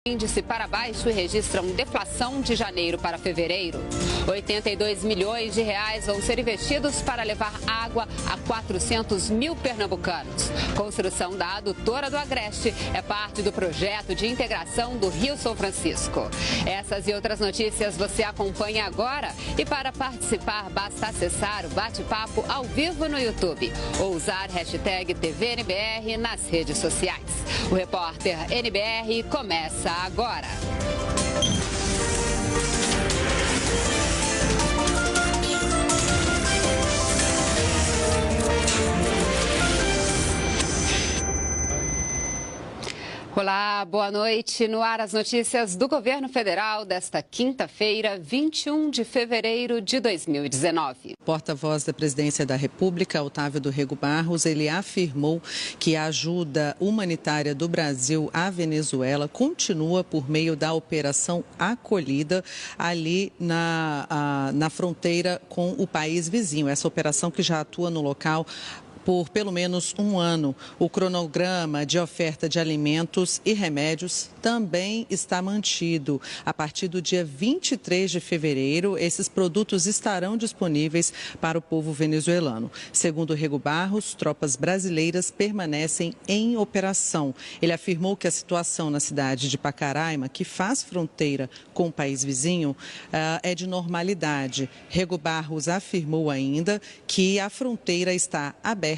Índice para baixo e registram deflação de janeiro para fevereiro. 82 milhões de reais vão ser investidos para levar água a 400 mil pernambucanos. Construção da adutora do Agreste é parte do projeto de integração do Rio São Francisco. Essas e outras notícias você acompanha agora. E para participar, basta acessar o bate-papo ao vivo no YouTube ou usar hashtag TVNBR nas redes sociais. O repórter NBR começa agora. Olá, boa noite. No ar as notícias do governo federal desta quinta-feira, 21 de fevereiro de 2019. Porta-voz da Presidência da República, Otávio do Rego Barros, ele afirmou que a ajuda humanitária do Brasil à Venezuela continua por meio da Operação Acolhida ali na fronteira com o país vizinho. Essa operação que já atua no local por pelo menos um ano. O cronograma de oferta de alimentos e remédios também está mantido. A partir do dia 23 de fevereiro, esses produtos estarão disponíveis para o povo venezuelano. Segundo Rego Barros, tropas brasileiras permanecem em operação. Ele afirmou que a situação na cidade de Pacaraima, que faz fronteira com o país vizinho, é de normalidade. Rego Barros afirmou ainda que a fronteira está aberta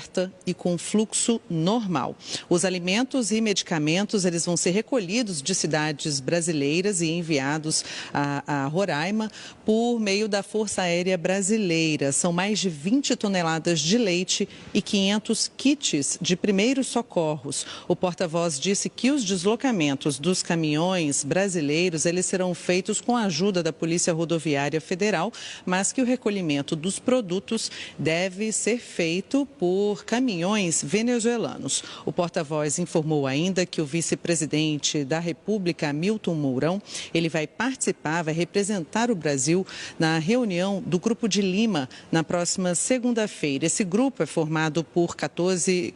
e com fluxo normal. Os alimentos e medicamentos eles vão ser recolhidos de cidades brasileiras e enviados a Roraima por meio da Força Aérea Brasileira. São mais de 20 toneladas de leite e 500 kits de primeiros socorros. O porta-voz disse que os deslocamentos dos caminhões brasileiros eles serão feitos com a ajuda da Polícia Rodoviária Federal, mas que o recolhimento dos produtos deve ser feito por caminhões venezuelanos. O porta-voz informou ainda que o vice-presidente da República, Hamilton Mourão, ele vai participar, vai representar o Brasil na reunião do Grupo de Lima na próxima segunda-feira. Esse grupo é formado por 14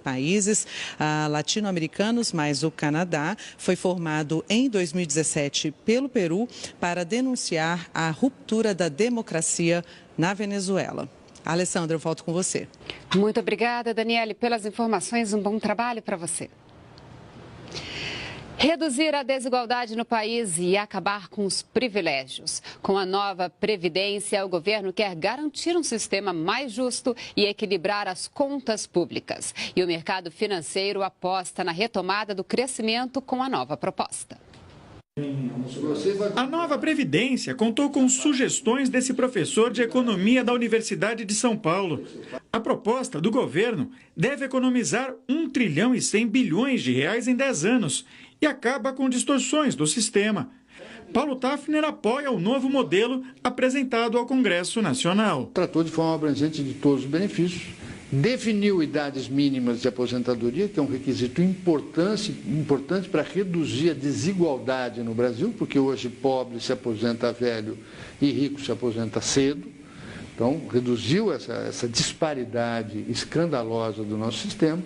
países latino-americanos, mais o Canadá. Foi formado em 2017 pelo Peru para denunciar a ruptura da democracia na Venezuela. Alessandra, eu volto com você. Muito obrigada, Daniele, pelas informações. Um bom trabalho para você. Reduzir a desigualdade no país e acabar com os privilégios. Com a nova Previdência, o governo quer garantir um sistema mais justo e equilibrar as contas públicas. E o mercado financeiro aposta na retomada do crescimento com a nova proposta. A nova Previdência contou com sugestões desse professor de economia da Universidade de São Paulo. A proposta do governo deve economizar 1 trilhão e 100 bilhões de reais em 10 anos e acaba com distorções do sistema. Paulo Tafner apoia o novo modelo apresentado ao Congresso Nacional. Tratou de forma abrangente de todos os benefícios, definiu idades mínimas de aposentadoria, que é um requisito importante para reduzir a desigualdade no Brasil, porque hoje pobre se aposenta velho e rico se aposenta cedo. Então, reduziu essa disparidade escandalosa do nosso sistema.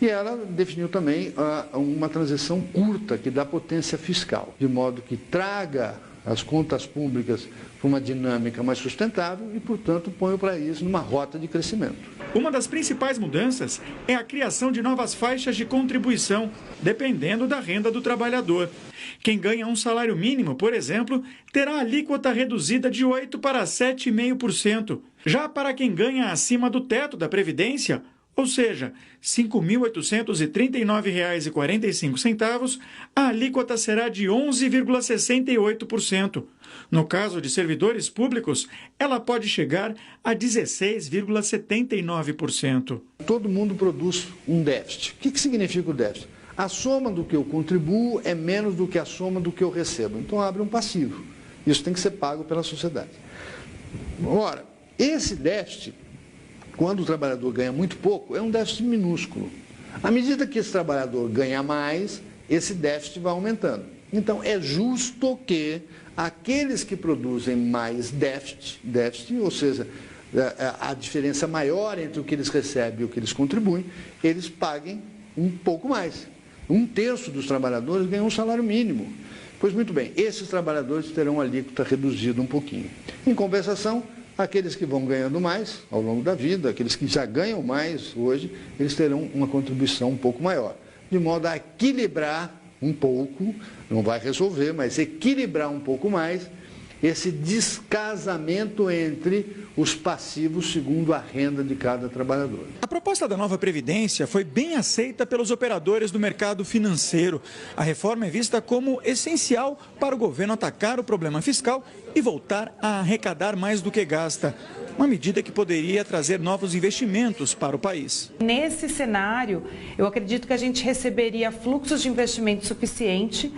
E ela definiu também uma transição curta que dá potência fiscal, de modo que traga as contas públicas para uma dinâmica mais sustentável e, portanto, põe o país numa rota de crescimento. Uma das principais mudanças é a criação de novas faixas de contribuição, dependendo da renda do trabalhador. Quem ganha um salário mínimo, por exemplo, terá a alíquota reduzida de 8% para 7,5%. Já para quem ganha acima do teto da Previdência, ou seja, R$ 5.839,45, a alíquota será de 11,68%. No caso de servidores públicos, ela pode chegar a 16,79%. Todo mundo produz um déficit. O que significa o déficit? A soma do que eu contribuo é menos do que a soma do que eu recebo. Então abre um passivo. Isso tem que ser pago pela sociedade. Ora, esse déficit, quando o trabalhador ganha muito pouco, é um déficit minúsculo. À medida que esse trabalhador ganha mais, esse déficit vai aumentando. Então, é justo que aqueles que produzem mais déficit, ou seja, a diferença maior entre o que eles recebem e o que eles contribuem, eles paguem um pouco mais. 1/3 dos trabalhadores ganham um salário mínimo. Pois muito bem, esses trabalhadores terão a alíquota reduzida um pouquinho. Em compensação, aqueles que vão ganhando mais ao longo da vida, aqueles que já ganham mais hoje, eles terão uma contribuição um pouco maior, de modo a equilibrar um pouco, não vai resolver, mas equilibrar um pouco mais esse descasamento entre os passivos segundo a renda de cada trabalhador. A proposta da nova Previdência foi bem aceita pelos operadores do mercado financeiro. A reforma é vista como essencial para o governo atacar o problema fiscal e voltar a arrecadar mais do que gasta. Uma medida que poderia trazer novos investimentos para o país. Nesse cenário, eu acredito que a gente receberia fluxos de investimento suficiente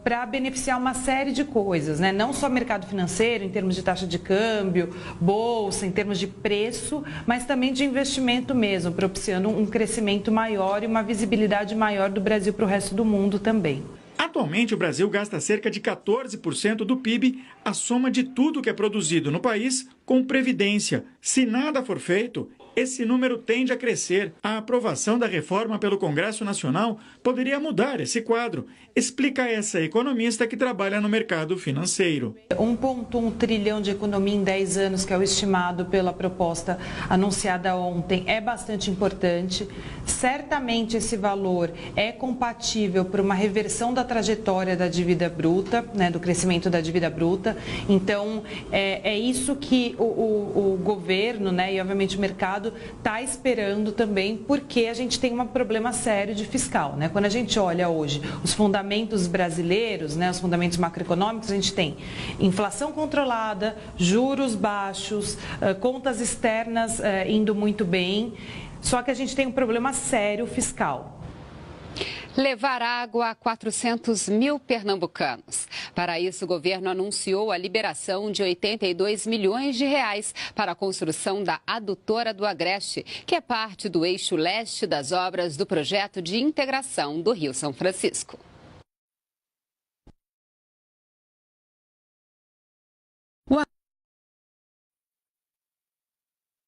para beneficiar uma série de coisas, né? Não só mercado financeiro, em termos de taxa de câmbio, bolsa, em termos de preço, mas também de investimento mesmo, propiciando um crescimento maior e uma visibilidade maior do Brasil para o resto do mundo também. Atualmente, o Brasil gasta cerca de 14% do PIB, a soma de tudo que é produzido no país, com previdência. Se nada for feito, esse número tende a crescer. A aprovação da reforma pelo Congresso Nacional poderia mudar esse quadro, explica essa economista que trabalha no mercado financeiro. 1,1 trilhão de economia em 10 anos, que é o estimado pela proposta anunciada ontem, é bastante importante. Certamente esse valor é compatível para uma reversão da trajetória da dívida bruta, né, do crescimento da dívida bruta. Então, é isso que o governo, né, e obviamente o mercado está esperando também, porque a gente tem um problema sério de fiscal, né? Quando a gente olha hoje os fundamentos brasileiros, né, os fundamentos macroeconômicos, a gente tem inflação controlada, juros baixos, contas externas indo muito bem, só que a gente tem um problema sério fiscal. Levar água a 400 mil pernambucanos. Para isso, o governo anunciou a liberação de 82 milhões de reais para a construção da adutora do Agreste, que é parte do eixo leste das obras do projeto de integração do Rio São Francisco.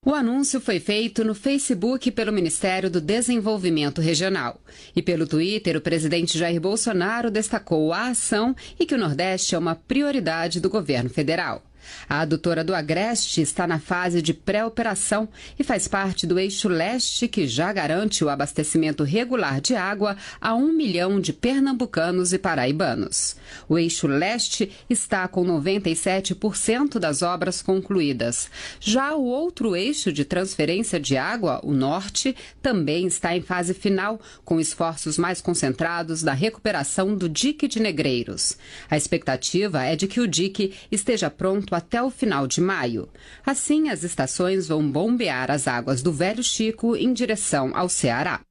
O anúncio foi feito no Facebook pelo Ministério do Desenvolvimento Regional. E pelo Twitter, o presidente Jair Bolsonaro destacou a ação e que o Nordeste é uma prioridade do governo federal. A adutora do Agreste está na fase de pré-operação e faz parte do eixo leste, que já garante o abastecimento regular de água a 1 milhão de pernambucanos e paraibanos. O eixo leste está com 97% das obras concluídas. Já o outro eixo de transferência de água, o norte, também está em fase final, com esforços mais concentrados da recuperação do dique de Negreiros. A expectativa é de que o dique esteja pronto até o final de maio. Assim, as estações vão bombear as águas do Velho Chico em direção ao Ceará.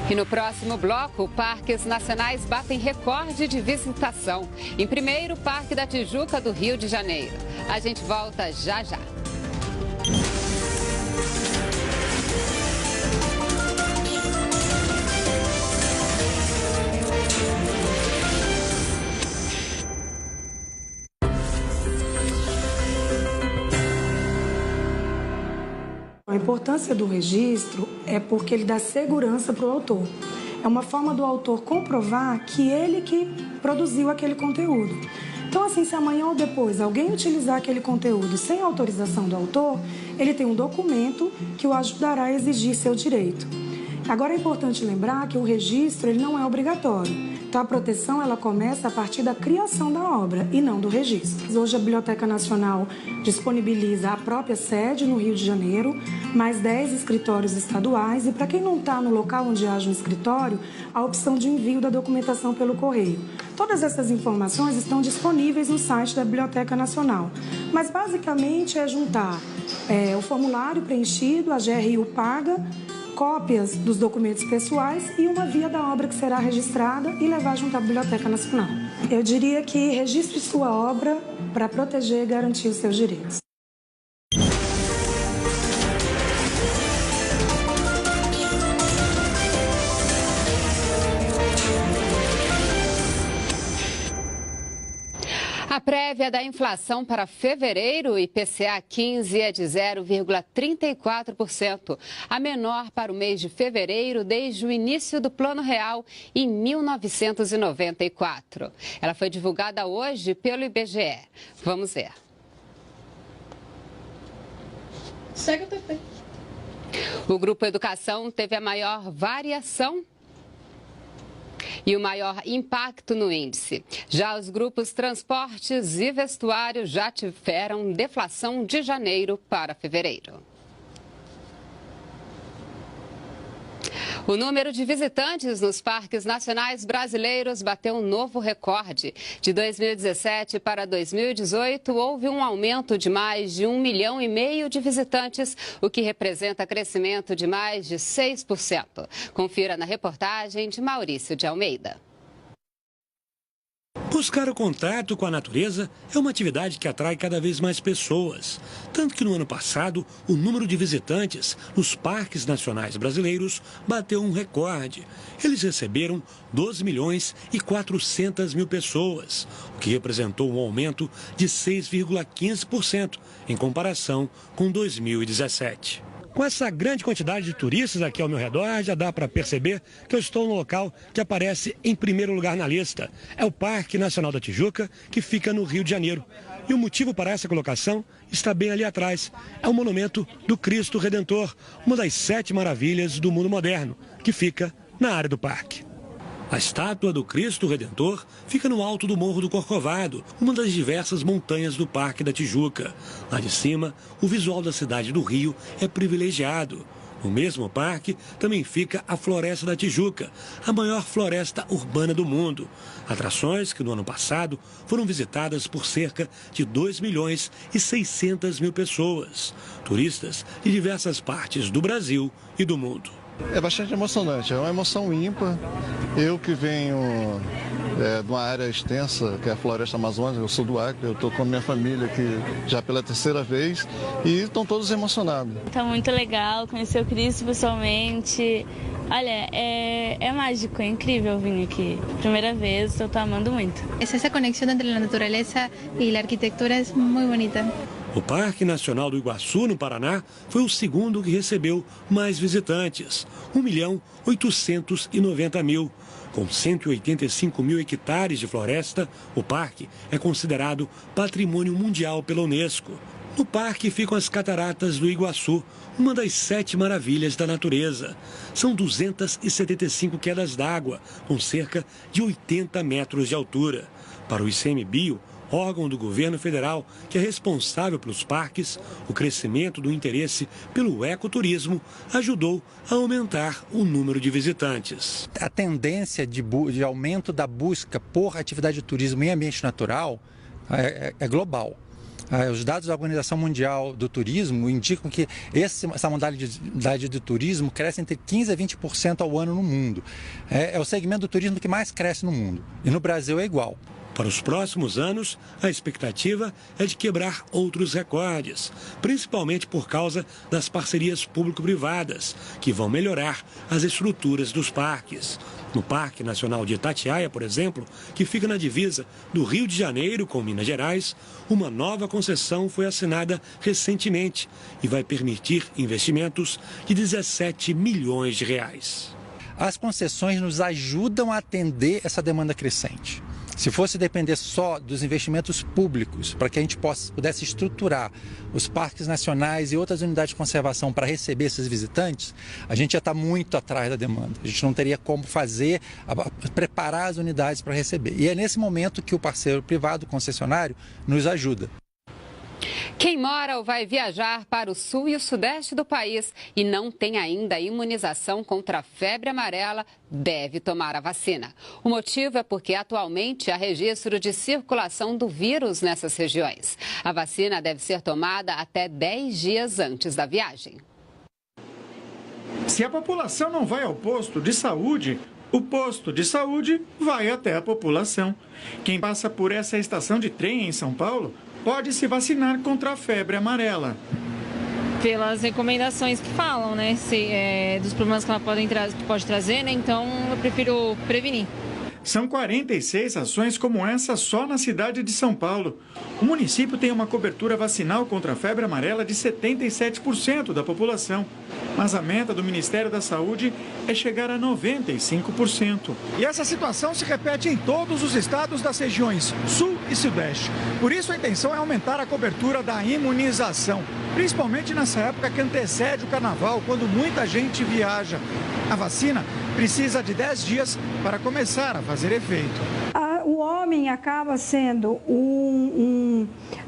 E no próximo bloco, parques nacionais batem recorde de visitação. Em primeiro, o Parque da Tijuca do Rio de Janeiro. A gente volta já já. A importância do registro é porque ele dá segurança para o autor. É uma forma do autor comprovar que ele que produziu aquele conteúdo. Então, assim, se amanhã ou depois alguém utilizar aquele conteúdo sem autorização do autor, ele tem um documento que o ajudará a exigir seu direito. Agora é importante lembrar que o registro ele não é obrigatório. Então, a proteção ela começa a partir da criação da obra e não do registro. Hoje, a Biblioteca Nacional disponibiliza a própria sede no Rio de Janeiro, mais 10 escritórios estaduais e, para quem não está no local onde haja um escritório, a opção de envio da documentação pelo correio. Todas essas informações estão disponíveis no site da Biblioteca Nacional, mas basicamente é juntar o formulário preenchido, a GRU paga, cópias dos documentos pessoais e uma via da obra que será registrada e levar junto à Biblioteca Nacional. Eu diria que registre sua obra para proteger e garantir os seus direitos. A A prévia da inflação para fevereiro, IPCA 15, é de 0,34%, a menor para o mês de fevereiro desde o início do Plano Real em 1994. Ela foi divulgada hoje pelo IBGE. Vamos ver. Segue o TP. O Grupo Educação teve a maior variação e o maior impacto no índice. Já os grupos transportes e vestuário já tiveram deflação de janeiro para fevereiro. O número de visitantes nos parques nacionais brasileiros bateu um novo recorde. De 2017 para 2018, houve um aumento de mais de 1,5 milhão de visitantes, o que representa crescimento de mais de 6%. Confira na reportagem de Maurício de Almeida. Buscar o contato com a natureza é uma atividade que atrai cada vez mais pessoas. Tanto que no ano passado, o número de visitantes nos parques nacionais brasileiros bateu um recorde. Eles receberam 12.400.000 pessoas, o que representou um aumento de 6,15% em comparação com 2017. Com essa grande quantidade de turistas aqui ao meu redor, já dá para perceber que eu estou no local que aparece em primeiro lugar na lista. É o Parque Nacional da Tijuca, que fica no Rio de Janeiro. E o motivo para essa colocação está bem ali atrás. É o monumento do Cristo Redentor, uma das 7 maravilhas do mundo moderno, que fica na área do parque. A estátua do Cristo Redentor fica no alto do Morro do Corcovado, uma das diversas montanhas do Parque da Tijuca. Lá de cima, o visual da cidade do Rio é privilegiado. No mesmo parque também fica a Floresta da Tijuca, a maior floresta urbana do mundo. Atrações que no ano passado foram visitadas por cerca de 2.600.000 pessoas. Turistas de diversas partes do Brasil e do mundo. É bastante emocionante, é uma emoção ímpar. Eu que venho de uma área extensa, que é a Floresta Amazônica, eu sou do Acre, eu estou com a minha família aqui já pela 3ª vez e estão todos emocionados. Tá muito legal conhecer o Cristo pessoalmente. Olha, é mágico, é incrível vir aqui. Primeira vez, eu tô amando muito. Essa conexão entre a natureza e a arquitetura é muito bonita. O Parque Nacional do Iguaçu, no Paraná, foi o segundo que recebeu mais visitantes, 1.890.000. Com 185.000 hectares de floresta, o parque é considerado Patrimônio Mundial pela Unesco. No parque ficam as Cataratas do Iguaçu, uma das 7 maravilhas da natureza. São 275 quedas d'água, com cerca de 80 metros de altura. Para o ICMBio, órgão do governo federal que é responsável pelos parques, o crescimento do interesse pelo ecoturismo ajudou a aumentar o número de visitantes. A tendência de aumento da busca por atividade de turismo em ambiente natural é global. Os dados da Organização Mundial do Turismo indicam que essa modalidade de turismo cresce entre 15% a 20% ao ano no mundo. É o segmento do turismo que mais cresce no mundo. E no Brasil é igual. Para os próximos anos, a expectativa é de quebrar outros recordes, principalmente por causa das parcerias público-privadas, que vão melhorar as estruturas dos parques. No Parque Nacional de Itatiaia, por exemplo, que fica na divisa do Rio de Janeiro com Minas Gerais, uma nova concessão foi assinada recentemente e vai permitir investimentos de 17 milhões de reais. As concessões nos ajudam a atender essa demanda crescente. Se fosse depender só dos investimentos públicos, para que a gente pudesse estruturar os parques nacionais e outras unidades de conservação para receber esses visitantes, a gente já está muito atrás da demanda. A gente não teria como preparar as unidades para receber. E é nesse momento que o parceiro privado, o concessionário, nos ajuda. Quem mora ou vai viajar para o sul e o sudeste do país e não tem ainda a imunização contra a febre amarela deve tomar a vacina. O motivo é porque atualmente há registro de circulação do vírus nessas regiões. A vacina deve ser tomada até 10 dias antes da viagem. Se a população não vai ao posto de saúde, o posto de saúde vai até a população. Quem passa por essa estação de trem em São Paulo pode se vacinar contra a febre amarela. Pelas recomendações que falam, né? Dos problemas que ela pode trazer, né? Então eu prefiro prevenir. São 46 ações como essa só na cidade de São Paulo. O município tem uma cobertura vacinal contra a febre amarela de 77% da população. Mas a meta do Ministério da Saúde é chegar a 95%. E essa situação se repete em todos os estados das regiões Sul e Sudeste. Por isso, a intenção é aumentar a cobertura da imunização, principalmente nessa época que antecede o carnaval, quando muita gente viaja. A vacina precisa de 10 dias para começar a fazer efeito. O homem acaba sendo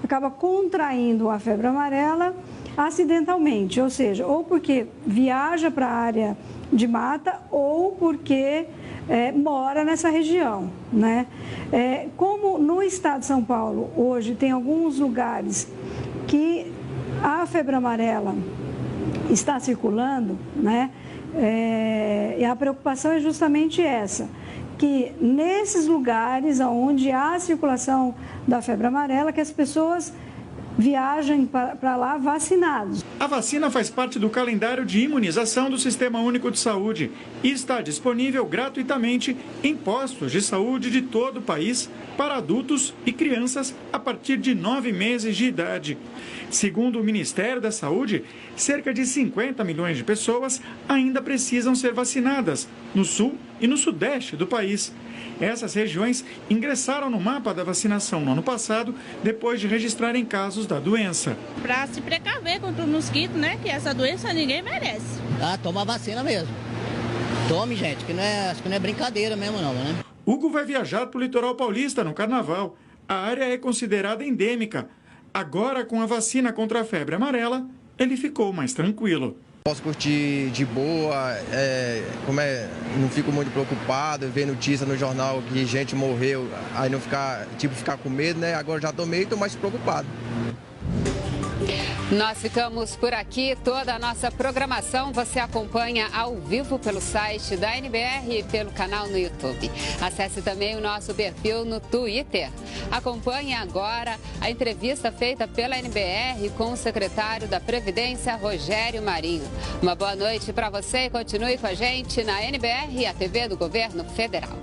acaba contraindo a febre amarela acidentalmente, ou seja, ou porque viaja para a área de mata ou porque mora nessa região, né? Como no estado de São Paulo hoje tem alguns lugares que a febre amarela está circulando, né? E a preocupação é justamente essa, que nesses lugares onde há a circulação da febre amarela, que as pessoas viajem para lá vacinados. A vacina faz parte do calendário de imunização do Sistema Único de Saúde e está disponível gratuitamente em postos de saúde de todo o país para adultos e crianças a partir de 9 meses de idade. Segundo o Ministério da Saúde, cerca de 50 milhões de pessoas ainda precisam ser vacinadas no sul e no sudeste do país. Essas regiões ingressaram no mapa da vacinação no ano passado, depois de registrarem casos da doença. Para se precaver contra o mosquito, né? Que essa doença ninguém merece. Toma a vacina mesmo. Tome, gente, que acho que não é brincadeira mesmo não, né? Hugo vai viajar para o litoral paulista no carnaval. A área é considerada endêmica. Agora, com a vacina contra a febre amarela, ele ficou mais tranquilo. Posso curtir de boa, não fico muito preocupado, ver notícia no jornal que gente morreu, aí não ficar com medo, né? Agora já tomei e estou mais preocupado. Nós ficamos por aqui. Toda a nossa programação você acompanha ao vivo pelo site da NBR e pelo canal no YouTube. Acesse também o nosso perfil no Twitter. Acompanhe agora a entrevista feita pela NBR com o secretário da Previdência, Rogério Marinho. Uma boa noite para você e continue com a gente na NBR e a TV do Governo Federal.